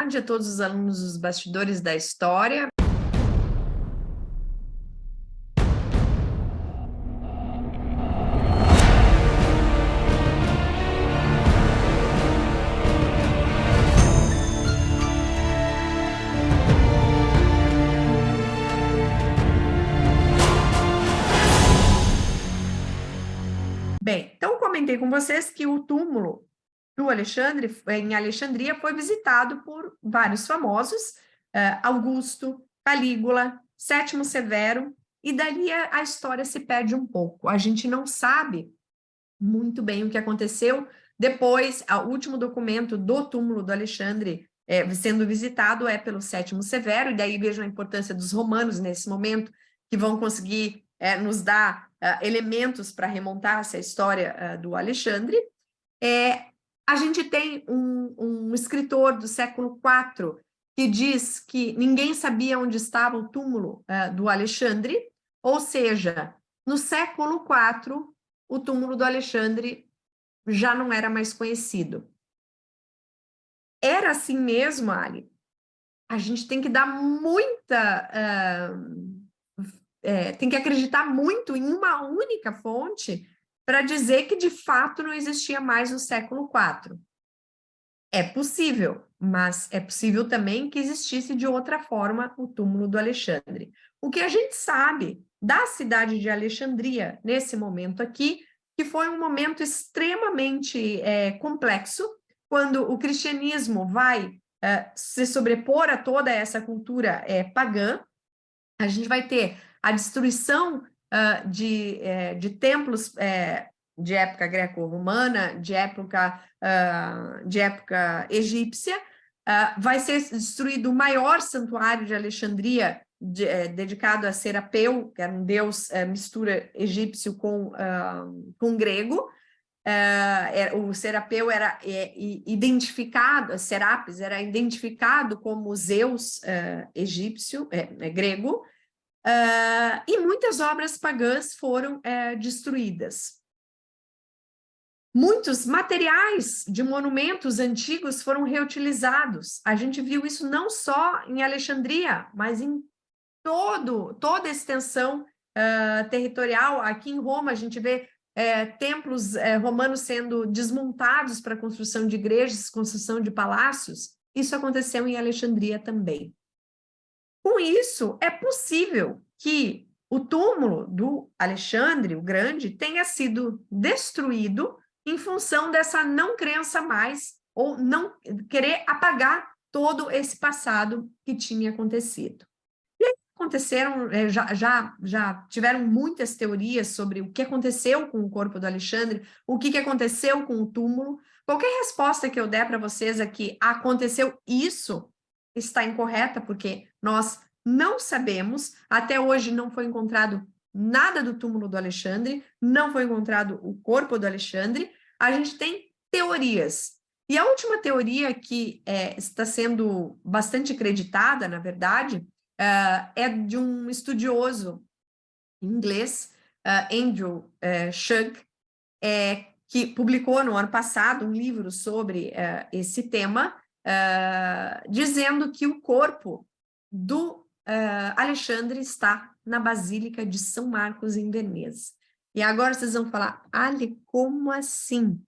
tarde a todos os alunos dos Bastidores da História. Bem, então comentei com vocês que o túmulo do Alexandre, em Alexandria, foi visitado por vários famosos, Augusto, Calígula, Sétimo Severo, e dali a história se perde um pouco. A gente não sabe muito bem o que aconteceu depois. O último documento do túmulo do Alexandre sendo visitado é pelo Sétimo Severo, e daí vejam a importância dos romanos nesse momento, que vão conseguir nos dar elementos para remontar essa história do Alexandre. A gente tem um escritor do século IV que diz que ninguém sabia onde estava o túmulo do Alexandre, ou seja, no século IV, o túmulo do Alexandre já não era mais conhecido. Era assim mesmo, Ali? A gente tem que dar muita... tem que acreditar muito em uma única fonte para dizer que, de fato, não existia mais no século IV. É possível, mas é possível também que existisse de outra forma o túmulo do Alexandre. O que a gente sabe da cidade de Alexandria, nesse momento aqui, que foi um momento extremamente complexo, quando o cristianismo vai se sobrepor a toda essa cultura pagã. A gente vai ter a destruição de templos de época greco-romana, de época egípcia. Vai ser destruído o maior santuário de Alexandria, dedicado a Serapeu, que era um deus mistura egípcio com grego. O Serapeu era identificado, Serapis era identificado como Zeus egípcio, grego, e muitas obras pagãs foram destruídas. Muitos materiais de monumentos antigos foram reutilizados. A gente viu isso não só em Alexandria, mas em toda a extensão territorial. Aqui em Roma, a gente vê templos romanos sendo desmontados para a construção de igrejas, construção de palácios. Isso aconteceu em Alexandria também. Com isso, é possível que o túmulo do Alexandre, o Grande, tenha sido destruído em função dessa não crença mais, ou não querer apagar todo esse passado que tinha acontecido. E aí aconteceram, já tiveram muitas teorias sobre o que aconteceu com o corpo do Alexandre, o que aconteceu com o túmulo. Qualquer resposta que eu der para vocês aqui, aconteceu isso, está incorreta, porque nós não sabemos, até hoje não foi encontrado nada do túmulo do Alexandre, não foi encontrado o corpo do Alexandre. A gente tem teorias. E a última teoria que está sendo bastante acreditada, na verdade, é de um estudioso inglês, Andrew Shug, que publicou no ano passado um livro sobre esse tema, dizendo que o corpo do Alexandre está na Basílica de São Marcos, em Veneza. E agora vocês vão falar, Ali, como assim?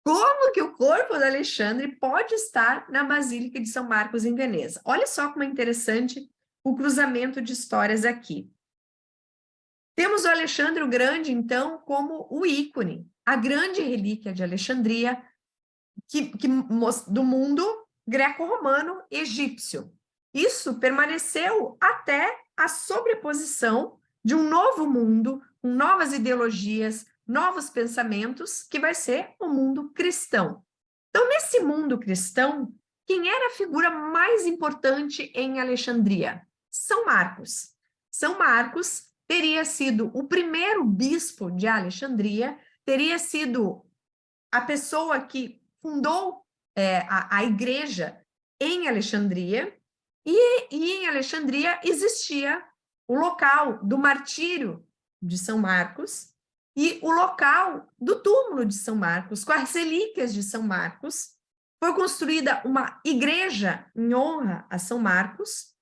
Como que o corpo do Alexandre pode estar na Basílica de São Marcos, em Veneza? Olha só como é interessante o cruzamento de histórias aqui. Temos o Alexandre o Grande, então, como o ícone, a grande relíquia de Alexandria do mundo greco-romano egípcio. Isso permaneceu até a sobreposição de um novo mundo, com novas ideologias, novos pensamentos, que vai ser o mundo cristão. Então, nesse mundo cristão, quem era a figura mais importante em Alexandria? São Marcos. São Marcos teria sido o primeiro bispo de Alexandria, teria sido a pessoa que fundou a igreja em Alexandria, e em Alexandria existia o local do martírio de São Marcos e o local do túmulo de São Marcos, com as relíquias de São Marcos, foi construída uma igreja em honra a São Marcos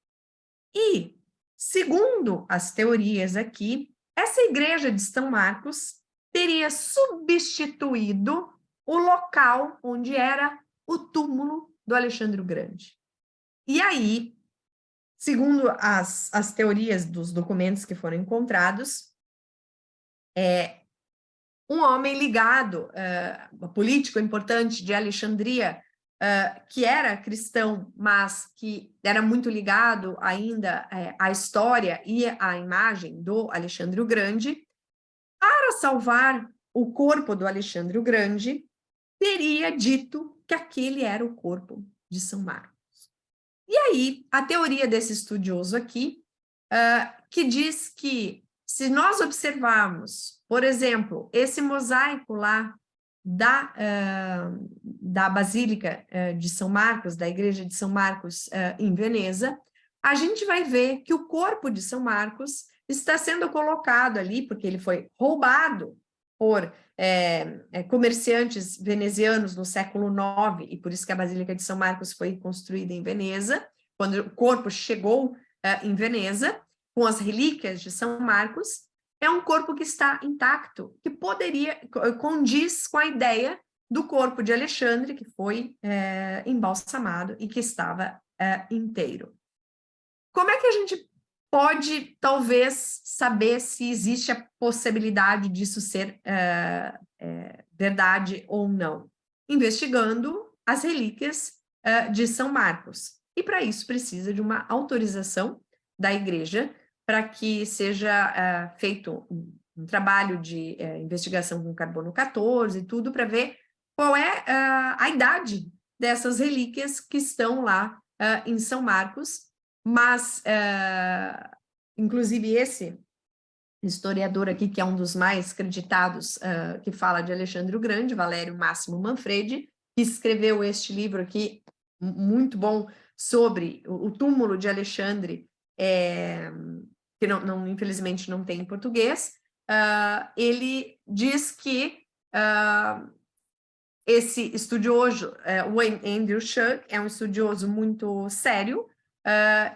e, segundo as teorias aqui, essa igreja de São Marcos teria substituído o local onde era o túmulo do Alexandre o Grande. E aí, segundo as teorias dos documentos que foram encontrados, um homem ligado, político importante de Alexandria, que era cristão, mas que era muito ligado ainda à história e à imagem do Alexandre o Grande, para salvar o corpo do Alexandre o Grande, teria dito que aquele era o corpo de São Marcos. E aí, a teoria desse estudioso aqui, que diz que se nós observarmos, por exemplo, esse mosaico lá da Basílica de São Marcos, da Igreja de São Marcos em Veneza, a gente vai ver que o corpo de São Marcos está sendo colocado ali, porque ele foi roubado por comerciantes venezianos no século IX, e por isso que a Basílica de São Marcos foi construída em Veneza, quando o corpo chegou em Veneza, com as relíquias de São Marcos, é um corpo que está intacto, que condiz com a ideia do corpo de Alexandre, que foi embalsamado e que estava inteiro. Como é que a gente pode, talvez, saber se existe a possibilidade disso ser verdade ou não? Investigando as relíquias de São Marcos. E, para isso, precisa de uma autorização da igreja para que seja feito um trabalho de investigação com carbono 14 e tudo, para ver qual é a idade dessas relíquias que estão lá em São Marcos. Mas, inclusive, esse historiador aqui, que é um dos mais creditados, que fala de Alexandre o Grande, Valério Máximo Manfredi, que escreveu este livro aqui, muito bom, sobre o túmulo de Alexandre, que infelizmente não tem em português. Ele diz que esse estudioso, o Andrew Schuck, é um estudioso muito sério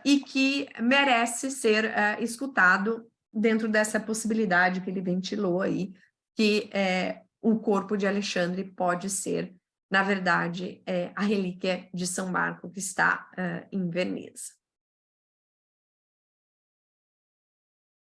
e que merece ser escutado dentro dessa possibilidade que ele ventilou aí, que o corpo de Alexandre pode ser, na verdade, a relíquia de São Marco que está em Veneza.